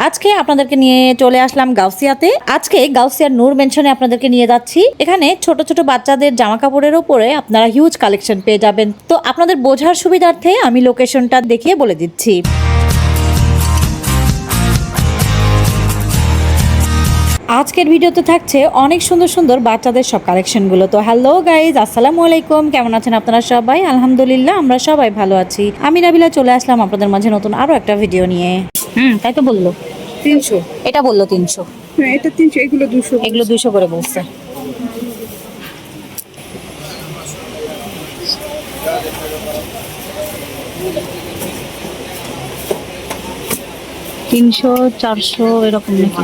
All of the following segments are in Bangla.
আজকে আপনাদেরকে নিয়ে চলে আসলাম গাউসিয়াতে। আজকে গাউসিয়ার নূর মেনশনে আপনাদেরকে নিয়ে যাচ্ছি। এখানে ছোট ছোট বাচ্চাদের জামা কাপড়ের উপরে আপনারা হিউজ কালেকশন পেয়ে যাবেন। তো আপনাদের বোঝার সুবিধার্থে আমি লোকেশনটা দেখিয়ে বলে দিচ্ছি। আজকের ভিডিওতে থাকছে অনেক সুন্দর সুন্দর বাচ্চাদের সব কালেকশনগুলো। তো হ্যালো গাইজ, আসসালামু আলাইকুম, কেমন আছেন আপনারা সবাই? আলহামদুলিল্লাহ আমরা সবাই ভালো আছি। আমি নাবিলা চলে আসলাম আপনাদের মাঝে নতুন আরো একটা ভিডিও নিয়ে। তাই তো বললো 300। এটা বললো 300। হ্যাঁ, এটা 300, এগুলো 200। এগুলো 200 করে বলছে। তিনশো 400 এরকম নাকি?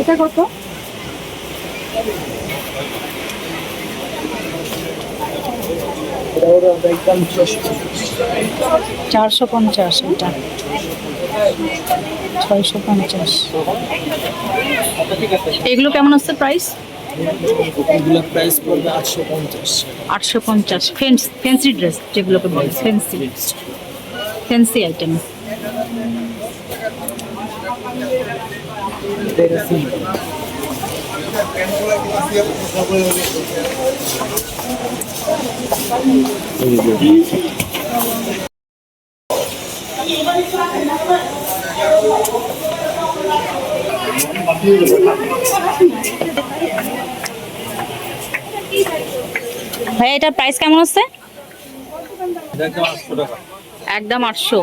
এটা কত? একদম 450, এটা 650। এগুলো কেমন আছে প্রাইস? এগুলো প্রাইস পড়বে 850। 850 ফ্যান্সি ড্রেস যেগুলোকে বলে ফ্যান্সি আইটেম। ভাই এটার প্রাইস কেমন আছে? একদম 800।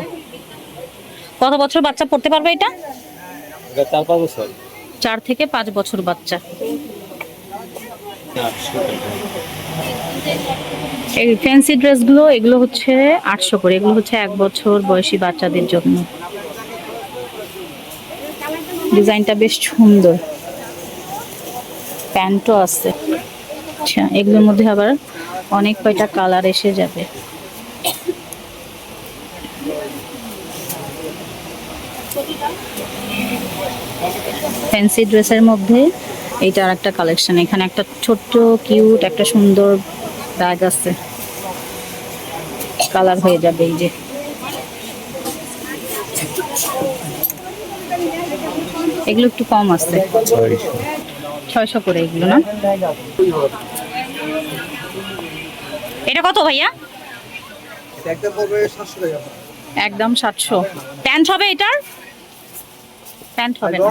কত বছর বাচ্চা পড়তে পারবে এটা? 4-5 বছর। 4 থেকে 5 বছর বাচ্চা। এই ফ্যান্সি ড্রেসগুলো এগুলো হচ্ছে 800 করে। এগুলো হচ্ছে 1 বছর বয়সী বাচ্চাদের জন্য। ডিজাইনটা বেশ সুন্দর, প্যান্টও আছে। আচ্ছা, এগুলোর মধ্যে আবার অনেক কয়টা কালার এসে যাবে। ফ্যান্সি ড্রেসের মধ্যে এইটা আর একটা কালেকশন। এখানে একটা ছোট্ট কিউট একটা সুন্দর ব্যাগ আছে, কালার হয়ে যাবে। এই যে এগুলো একটু কম আছে, 600 করে এগুলো না? এটা কত ভাইয়া? একদম পড়বে 700 টাকা। একদম 700। প্যান্ট হবে এটার? প্যান্ট হবে না।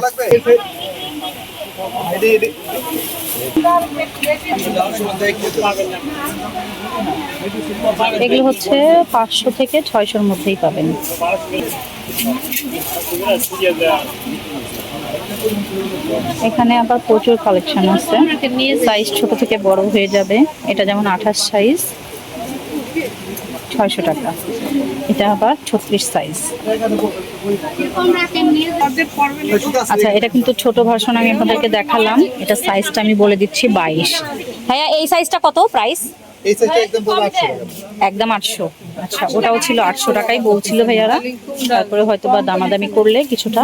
এগুলো হচ্ছে 500 থেকে 600-র মধ্যেই পাবেন। এখানে আবার প্রচুর কালেকশন আছে, সাইজ ছোট থেকে বড় হয়ে যাবে। এটা যেমন 28 সাইজ 600 টাকা। এটা আবার 36 সাইজ। আচ্ছা, এটা কিন্তু ছোট ভার্সন আমি আপনাদেরকে দেখালাম। এটা সাইজটা আমি বলে দিচ্ছি 22। ভাইয়া এই সাইজটা কত প্রাইস? এই সাইজটা একদম পড়বে 800 টাকা। একদম 800। আচ্ছা, ওটাও ছিল 800 টাকাই বলছিল ভাইয়ারা। তারপরে হয়তো বা দামাদামি করলে কিছুটা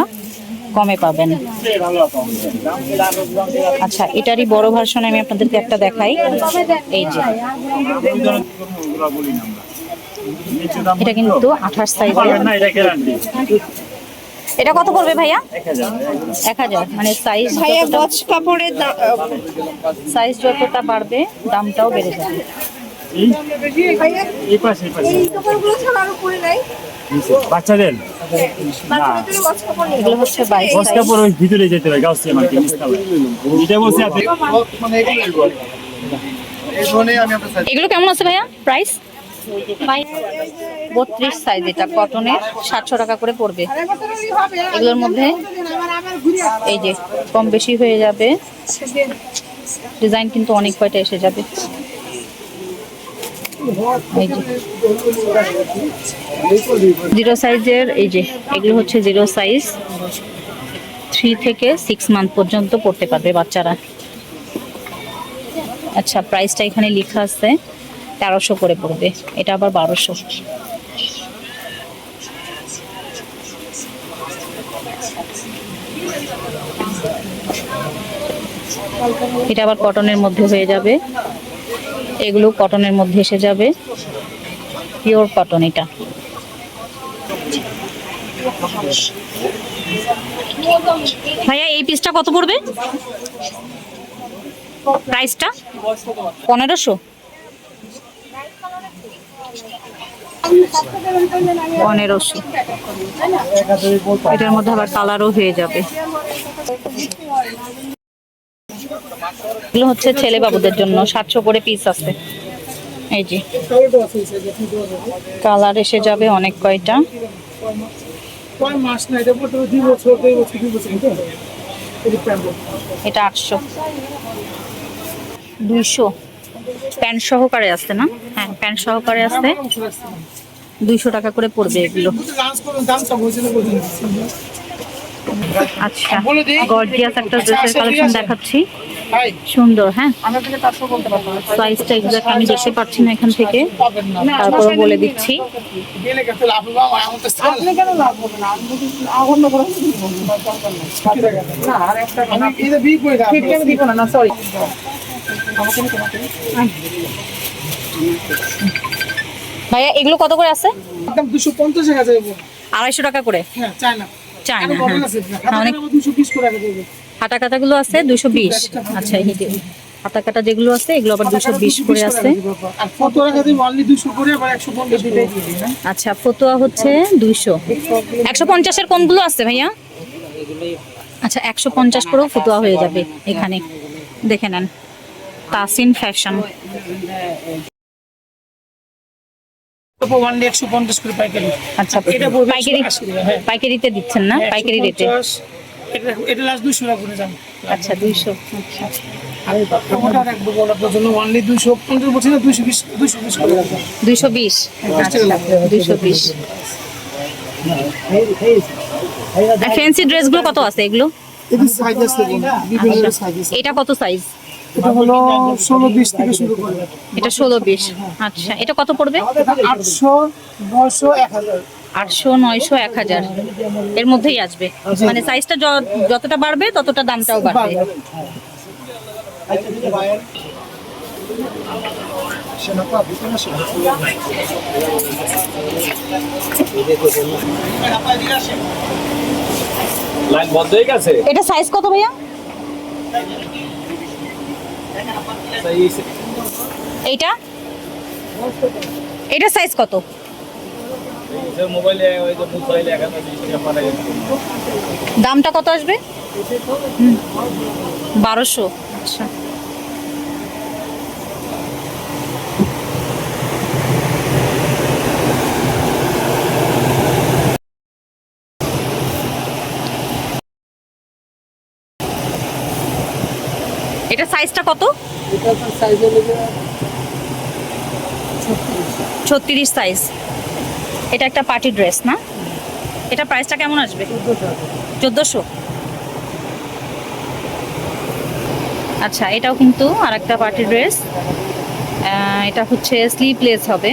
কমে পাবেন। আচ্ছা, এটারই বড় ভার্সন আমি আপনাদেরকে একটা দেখাই। এই যে এটা কিন্তু 28 সাইজের। এটা কত পড়বে ভাইয়া? 1000। মানে সাইজ ভাইয়া গজ কাপড়ের সাইজ যতটা বাড়বে দামটাও বেড়ে যাবে। বাচ্চাদের এগুলো হচ্ছে 22 গজ কাপড় ওই ভিতরে যেতে হয় গাউসিয়া মার্কেট এটা বলছি আপনি। মানে এই ধরনের আমি আপনার সাইজ এগুলো কেমন আছে ভাইয়া প্রাইস? 32 সাইজ। এটা কটনের 700 টাকা করে পড়বে। এগুলোর মধ্যে এই যে কম বেশি হয়ে যাবে, ডিজাইন কিন্তু অনেক কয়টা এসে যাবে। এই যে 0 সাইজের, এই যে এগুলো হচ্ছে 0 সাইজ। 3 থেকে 6 মান্থ পর্যন্ত পড়তে পারবে বাচ্চারা। আচ্ছা, প্রাইসটা এখানে লেখা আছে 1300 করে পড়বে। এটা আবার 1200। এটা আবার কটনের মধ্যে হয়ে যাবে। এগুলো কটনের মধ্যে এসে যাবে, পিওর কটন। এটা ভাইয়া এই পিসটা কত পড়বে? প্রাইসটা 1500। 1500। এটার মধ্যে আবার কালারও হয়ে যাবে। এগুলো হচ্ছে ছেলে বাবুদের জন্য 700 করে পিস আছে। এই যে কালার এসে যাবে অনেক কয়টা। এটা 800। 200 প্যান্ট সহকারে আছে না? হ্যাঁ প্যান্ট সহকারে আছে, 200 টাকা করে পড়বে এগুলো। আচ্ছা গর্জিয়াস একটা ড্রেসের কালেকশন দেখাচ্ছি, সুন্দর। হ্যাঁ সাইজটা এক্সাক্ট আমি দেখতে পাচ্ছি না এখান থেকে, তারপরে বলে দিচ্ছি। ভাইয়া এগুলো কত করে আছে? একদম 250 টাকা যাবে। 250 টাকা করে। হ্যাঁ চাই না চাই না। অনেক 220 করে দেবে। হাতা কাটাগুলো আছে 220। আচ্ছা এই যে হাতা কাটা যেগুলো আছে এগুলো আবার 220 করে আছে। আর ফটো রাখা দিই অনলি 200 করে, আবার 150 দিতে দিই না। আচ্ছা ফতোয়া হচ্ছে 200। 150 এর কোনগুলো আছে ভাইয়া? আচ্ছা 150 করেও ফতোয়া হয়ে যাবে এখানে, দেখে নেন। তাসিন ফ্যাশন। তো অনলি 150 করে পাইকারি। আচ্ছা এটা পড়বে পাইকারি, 180 টাকা। হ্যাঁ পাইকারিতে দিচ্ছেন না? পাইকারি রেটে। 150, এটা লাস্ট 200 টাকা করে যান। আচ্ছা 200। আচ্ছা আর টমেটো রাখবো বলার জন্য অনলি 250 বলছি না, 220 করে রাখবো। 220। আচ্ছা 220। আর ফ্যান্সি ড্রেসগুলো কত আছে এগুলো? এটা সাইজ আছে বিভিন্ন সাইজ আছে। এটা কত সাইজ? এটা হলো 16-20 থেকে শুরু করে। এটা 16-20। আচ্ছা এটা কত পড়বে? 800, 900, 1000। 800, 900, 1000 এর মধ্যেই আসবে। মানে সাইজটা যতটা বাড়বে ততটা দামটাও বাড়বে। লাইন বন্ধ হয়ে গেছে। এটা সাইজ কত ভাইয়া? এইটা এটা সাইজ কত? মোবাইলে ওই যে মোবাইলে 1020 টাকা পাঠাই দিচ্ছি। দামটা কত আসবে? 1200। আচ্ছা এটা সাইজটা কত? এটা তো সাইজ হলো 36 সাইজ। এটা একটা পার্টি ড্রেস না? এটা প্রাইসটা কেমন আসবে? 1400। আচ্ছা এটাও কিন্তু আরেকটা পার্টি ড্রেস। এটা হচ্ছে স্লিভলেস হবে,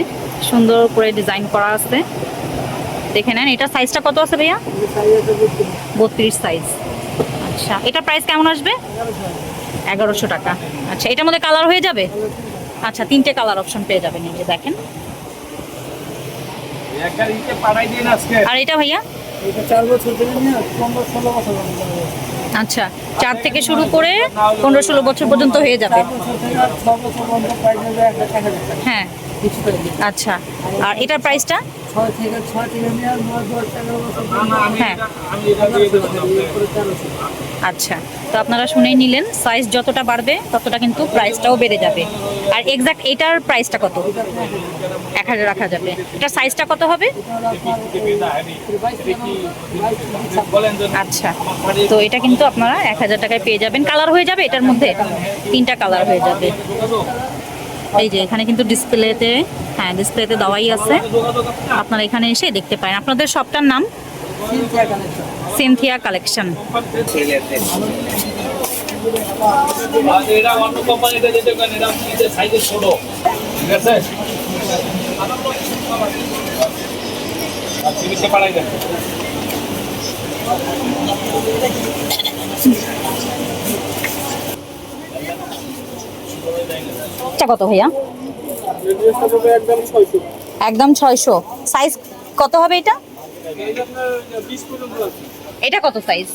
সুন্দর করে ডিজাইন করা আছে, দেখে নেন। এটা সাইজটা কত আছে ভাইয়া? 32 সাইজ। আচ্ছা এটা প্রাইস কেমন আসবে? 1100 টাকা। আচ্ছা এটার মধ্যে কালার হয়ে যাবে? আচ্ছা 3টে কালার অপশন পেয়ে যাবেন, এই যে দেখেন। একটা ইতে পাঠাই দিন আজকে। আর এটা ভাইয়া? এটা 4 বছর ধরে নিয়ে 15-16 বছর ধরে। আচ্ছা 4 থেকে শুরু করে 15-16 বছর পর্যন্ত হয়ে যাবে। 4 বছর থেকে 6 বছর পর্যন্ত প্রাইস হবে 1000 টাকা। হ্যাঁ আচ্ছা আর এটার প্রাইসটা? 6 থেকে নিয়ে 9-10 টাকা বছর। হ্যাঁ আমি এটা দিয়ে দেব। আচ্ছা তো আপনারা শুনেই নিলেন, সাইজ যতটা বাড়বে ততটা কিন্তু প্রাইসটাও বেড়ে যাবে। আর এক্সাক্ট এটার প্রাইসটা কত? 1000 রাখা যাবে। এটার সাইজটা কত হবে? আচ্ছা তো এটা কিন্তু আপনারা 1000 টাকায় পেয়ে যাবেন। কালার হয়ে যাবে এটার মধ্যে, 3টা কালার হয়ে যাবে। এই যে এখানে কিন্তু ডিসপ্লেতে, হ্যাঁ ডিসপ্লেতে দেওয়াই আছে, আপনারা এখানে এসে দেখতে পারেন। আপনাদের শপটার নাম? Cynthia collection. এটা অন্য কোম্পানিতে দিতে পারেন, এটা নিজের সাইজে ছোট, ঠিক আছে? আর সিবিতে পাঠাই দেন। এটা কত ভাইয়া? একদম 600। একদম 600। সাইজ কত হবে এটা? এটা কত সাইজ?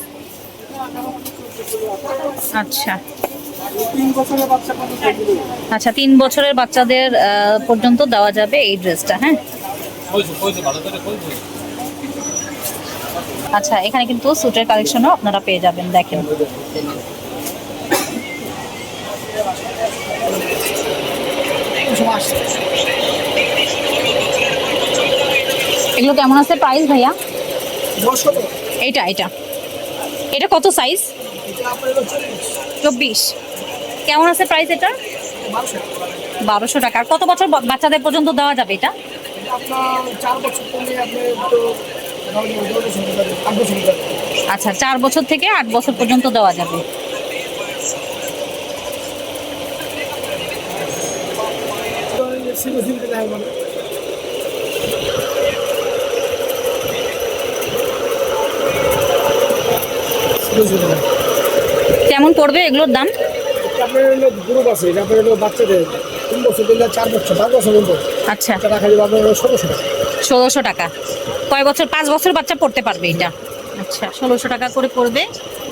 আচ্ছা আচ্ছা, 3 বছরের বাচ্চাদের পর্যন্ত দেওয়া যাবে এই ড্রেসটা। হ্যাঁ, আচ্ছা, এখানে কিন্তু স্যুটের কালেকশনও আপনারা পেয়ে যাবেন। দেখেন, এগুলো কেমন আছে প্রাইস ভাইয়া? এটা এটা এটা কত সাইজ? 24। কেমন আছে প্রাইস এটা? 1200 টাকা। আর কত বছর বাচ্চাদের পর্যন্ত দেওয়া যাবে এটা? আচ্ছা, 4 বছর থেকে 8 বছর পর্যন্ত দেওয়া যাবে। কেমন পড়বে এগুলোর দাম? আপনার হলো গ্রুপ আছে, এটা আপনার হলো বাচ্চাদের 3 বছর থেকে 4 বছর 5 বছর পর্যন্ত। আচ্ছা, এটা রাখা যাবে আপনার 1600 টাকা। 1600 টাকা। কয় বছর? 5 বছর বাচ্চা পড়তে পারবে এটা। আচ্ছা, 1600 টাকা করে পড়বে।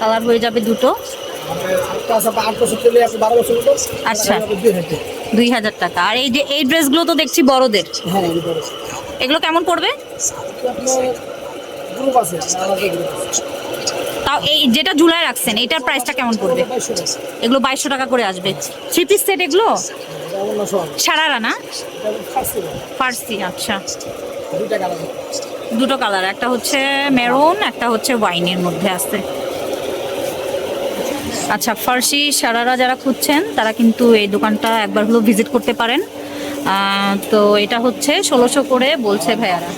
কালার হয়ে যাবে দুটো। একটা আছে 8 বছর থেকে 12 বছর পর্যন্ত। আচ্ছা, 2000 টাকা। আর এই যে এই ড্রেসগুলো তো দেখছি বড়দের, হ্যাঁ এই বড় এগুলো কেমন পড়বে? আপনার গ্রুপ আছে, আলাদা গ্রুপ আছে। তাও এই যেটা ঝুলায় রাখছেন এটার প্রাইসটা কেমন পড়বে? এগুলো 2200 টাকা করে আসবে। 3 পিস সেট এগুলো? সারারা না? ফার্সি। আচ্ছা, দুটো কালার, একটা হচ্ছে মেরুন, একটা হচ্ছে ওয়াইনের মধ্যে আছে। আচ্ছা, ফার্সি সারারা যারা খুঁজছেন তারা কিন্তু এই দোকানটা একবার হলো ভিজিট করতে পারেন। তো এটা হচ্ছে 1600 করে বলছে ভাইয়ারা।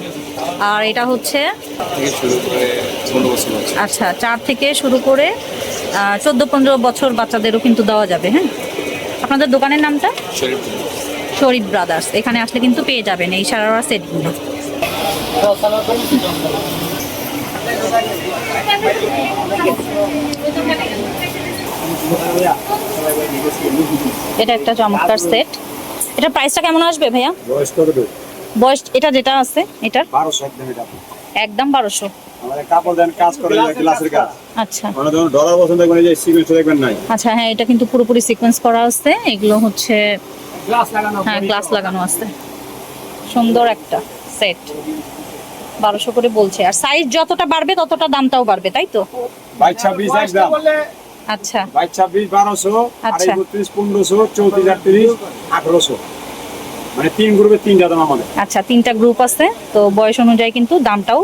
আর এটা হচ্ছে আচ্ছা 4 থেকে শুরু করে 14-15 বছর বাচ্চাদেরও কিন্তু দেওয়া যাবে। হ্যাঁ, আপনাদের দোকানের নামটা? শরীফ ব্রাদার্স। এখানে আসলে কিন্তু পেয়ে যাবেন এই সারারা সেটগুলো। এটা একটা চমৎকার সেট। এটা প্রাইসটা কেমন আসবে ভাইয়া? বয়স এটা যেটা আছে এটার 1200 একদম 1200। আমাদের কাপড় দেন, কাজ করে গ্লাসের কাজ। আচ্ছা, মানে যখন ডলার পছন্দ দেখবেন, এই যে সিকুয়েন্স দেখবেন নাই। আচ্ছা, হ্যাঁ, এটা কিন্তু পুরোপুরি সিকোয়েন্স করা আছে। এগুলো হচ্ছে গ্লাস লাগানো। হ্যাঁ, গ্লাস লাগানো আছে। সুন্দর একটা সেট, 1200 করে বলছে। আর সাইজ যতটা বাড়বে ততটা দামটাও বাড়বে, তাই তো? 22-26 একদম। আচ্ছা 22-26 1200, আচ্ছা। 32-1500, 34-38, 1800। মানে 3 গ্রুপে 3টা দাম আমাদের। আচ্ছা, 3টা গ্রুপ আছে, তো বয়স অনুযায়ী কিন্তু দামটাও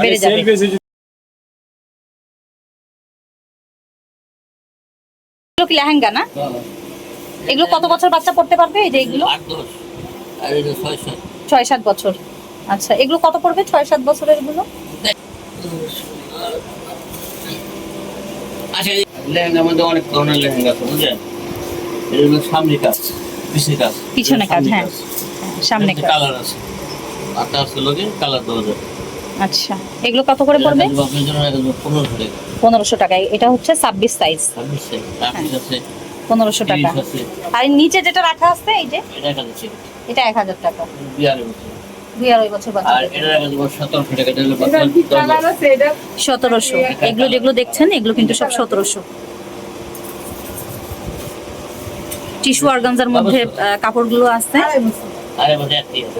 বেড়ে যাবে। সেল বেশি। এগুলো কি লেহেঙ্গা না? এগুলো কত বছর বাচ্চা পড়তে পারবে? এই যে এগুলো 6-7 বছর। আচ্ছা, এগুলো কত পড়বে 6-7 বছরের গুলো? আচ্ছা, লেহেঙ্গার মধ্যে অনেক ধরনের লেহেঙ্গা আছে, বুঝলেন? এগুলো সামনে কাজ, পিছনে কাজ। পিছনে কাজ, হ্যাঁ, সামনে কাজ। কালার আছে, আটা আছে, লোকে কালার দেওয়া যায়। আচ্ছা, এগুলো কত করে পড়বে? আপনার জন্য 1500 টাকা। 1500 টাকায়। এটা হচ্ছে 26 সাইজ, 26 আছে, 1500 টাকা। 30 আছে। আর নিচে যেটা রাখা আছে এই যে এটা কাছে এটা 1000 টাকা। 2.5 2-2.5 বছর। বছর আর বাচ্চা। এটা রাখা যাবে 1700 টাকা। এটা হলো বাচ্চা 1700। এগুলো যেগুলো দেখছেন এগুলো কিন্তু সব 1700। টিস্যু অর্গানজার মধ্যে কাপড়গুলো আছে। আরে মধ্যে একটি আছে।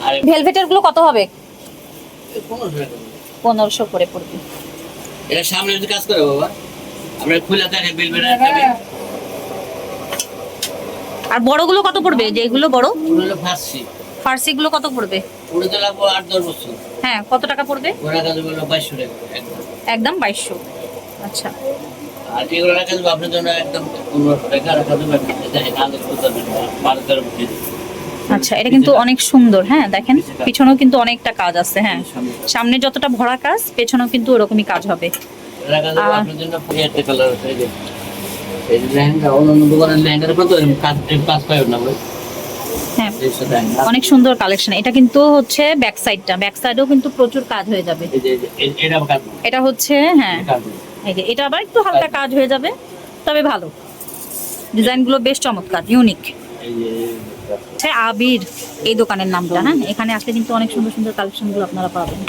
আরে ভেলভেটের গুলো কত হবে? 1500 টাকা। 1500 করে পড়বে। এটা সামনে যদি কাজ করে বাবা, আমরা খুলে দেখে বিল বেড়ে যাবে। আর বড়গুলো কত পড়বে? যে এগুলো বড় ওগুলো হলো ফার্সি। ফার্সি গুলো কত পড়বে? ওটা তো লাগবে 8-10 বছর। হ্যাঁ, কত টাকা পড়বে? ওরা কাজ হলো 2200 টাকা একদম। একদম 2200। আচ্ছা, আর এগুলো রাখা যাবে আপনার জন্য একদম 1500 টাকা রাখা যাবে। দেখেন আগে করতে হবে 12 বছর। আচ্ছা, এটা কিন্তু অনেক সুন্দর। হ্যাঁ, দেখেন পিছনেও কিন্তু অনেকটা কাজ আছে। হ্যাঁ, সামনে যতটা ভরা কাজ পেছনেও কিন্তু ওরকমই কাজ হবে। রাখা যাবে আপনার জন্য একটা কালার আছে। এই যে লেহেঙ্গা, অন্য দোকানের লেহেঙ্গার কত কাজ পাই না ভাই। হ্যাঁ, অনেক সুন্দর কালেকশন। এটা কিন্তু হচ্ছে ব্যাক সাইডটা, ব্যাক সাইডেও কিন্তু প্রচুর কাজ হয়ে যাবে। এটা কাজ এটা হচ্ছে হ্যাঁ, এই যে এটা আবার একটু হালকা কাজ হয়ে যাবে, তবে ভালো। ডিজাইনগুলো বেশ চমৎকার, ইউনিক। এই যে হচ্ছে আবির এই দোকানের নামটা। হ্যাঁ, এখানে আসলে কিন্তু অনেক সুন্দর সুন্দর কালেকশন গুলো আপনারা পাবেন।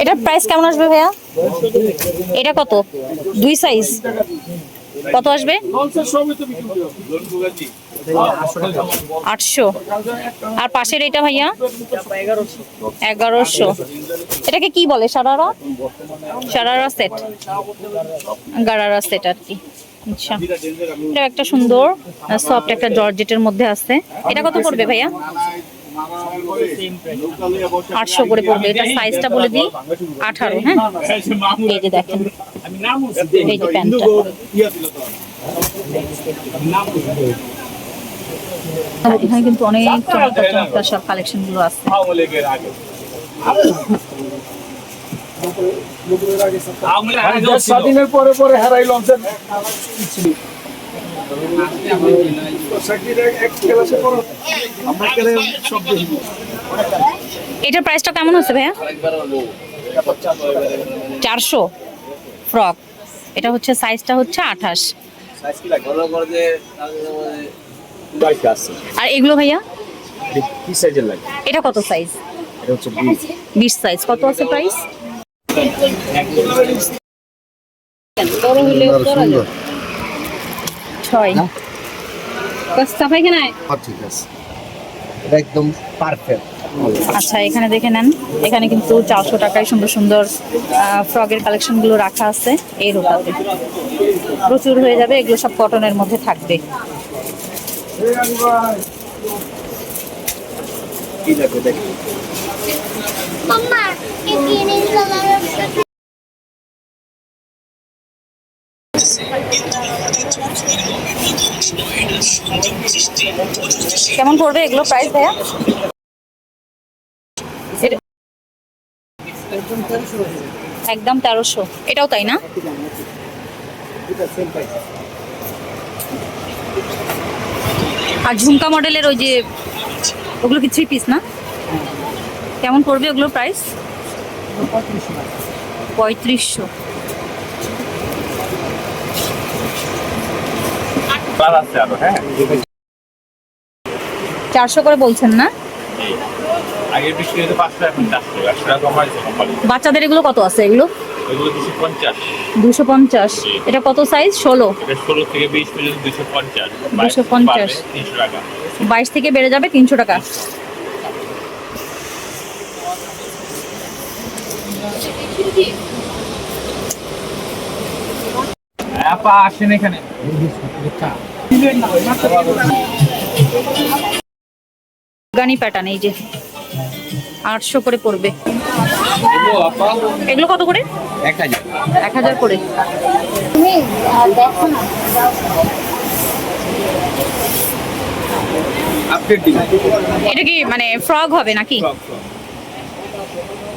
এটার প্রাইস কেমন আসবে ভাইয়া? এটা কত? 2 সাইজ কত আসবে? 800। আর পাশের এটা ভাইয়া 1100। এটাকে কি বলে? সারারা সেট, গারারা সেট আর কি। আচ্ছা, এটা একটা সুন্দর সফট একটা জর্জেটের মধ্যে আছে। এটা কত পড়বে ভাইয়া? 800 করে পড়বে। এটা সাইজটা বলে দিই 18। হ্যাঁ, এই যে দেখেন, এই যে প্যান্টটা। এখানে কিন্তু অনেক চমৎকার চমৎকার সব কালেকশন গুলো আছে। স্বাধীনের পরে পরে হারাই লঞ্চের এটার প্রাইসটা কেমন হচ্ছে ভাইয়া? 400 ফ্রক। এটা হচ্ছে সাইজটা হচ্ছে 28। আর এগুলো ভাইয়া কি সাইজের লাগে? এটা কত সাইজ? এটা হচ্ছে 20। 20 সাইজ। কত আছে প্রাইস? ছয়। সাফাই কেনায় ঠিক আছে, এটা একদম পারফেক্ট। আচ্ছা, এখানে দেখে নেন, এখানে কিন্তু 400 টাকায় সুন্দর সুন্দর ফ্রকের কালেকশন গুলো রাখা আছে এই রোটাতে। প্রচুর হয়ে যাবে, এগুলো সব কটনের মধ্যে থাকবে। কেমন পড়বে এগুলো প্রাইস ভাইয়া? একদম 1300। এটাও তাই না? আর ঝুমকা মডেলের ওই যে ওগুলো কি 3 পিস না? কেমন পড়বে ওগুলো প্রাইস? 3500। আছে আরো। হ্যাঁ, 400 করে বলছেন না? আগে বিক্রি হতো 500, এখন 400। 100 টাকা কমাইছে কোম্পানি। বাচ্চাদের এগুলো কত আছে? এগুলো এগুলো 250। 250। এটা কত সাইজ? 16। এটা 16 থেকে 20 পর্যন্ত 250। 250। 300 টাকা। 22 থেকে বেড়ে যাবে 300 টাকা। আপা আসেন এখানে। গানি প্যাটার্ন, এই যে 800 করে পড়বে। এগুলো কত করে? 1000। 1000 করে। আপডেট দিন। এটা কি মানে ফ্রক হবে নাকি?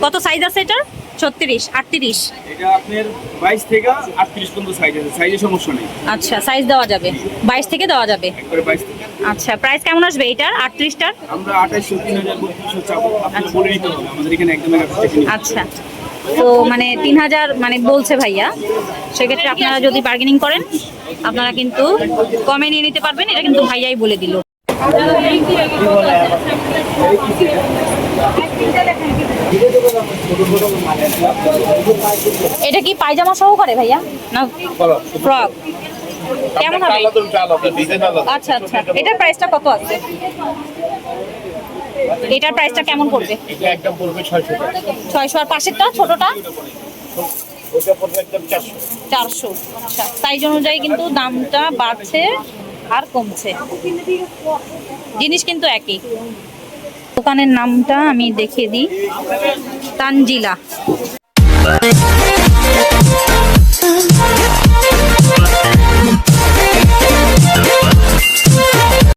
কত সাইজ আছে এটার? 36, 38। এটা আপনার 22 থেকে 38 পর্যন্ত সাইজ আছে, সাইজে সমস্যা নেই। আচ্ছা, সাইজ দেওয়া যাবে, 22 থেকে দেওয়া যাবে। একবারে 22 থেকে। আচ্ছা, প্রাইস কেমন আসবে এটার? 38টার আমরা 2800, 3000, 3200 চাবো, আপনারা বলে নিতে হবে। আমাদের এখানে একদম আচ্ছা, তো মানে 3000 মানে বলছে ভাইয়া। সেক্ষেত্রে আপনারা যদি বার্গেনিং করেন আপনারা কিন্তু কমে নিয়ে নিতে পারবেন। এটা কিন্তু ভাইয়াই বলে দিল। এটা কি পায়জামা সহকারে ভাইয়া না ফ্রক? কেমন হবে? আচ্ছা আচ্ছা, এটার প্রাইসটা কত আছে? এটার প্রাইসটা কেমন পড়বে? এটা একদম পড়বে 600 টাকা। 600। আর পাশেরটা ছোটটা? ওটা পড়বে একদম 400। 400। আচ্ছা, সাইজ অনুযায়ী কিন্তু দামটা বাড়ছে আর কমছে, জিনিস কিন্তু একই। দোকানের নামটা আমি দেখিয়ে দিই, তানজিলা।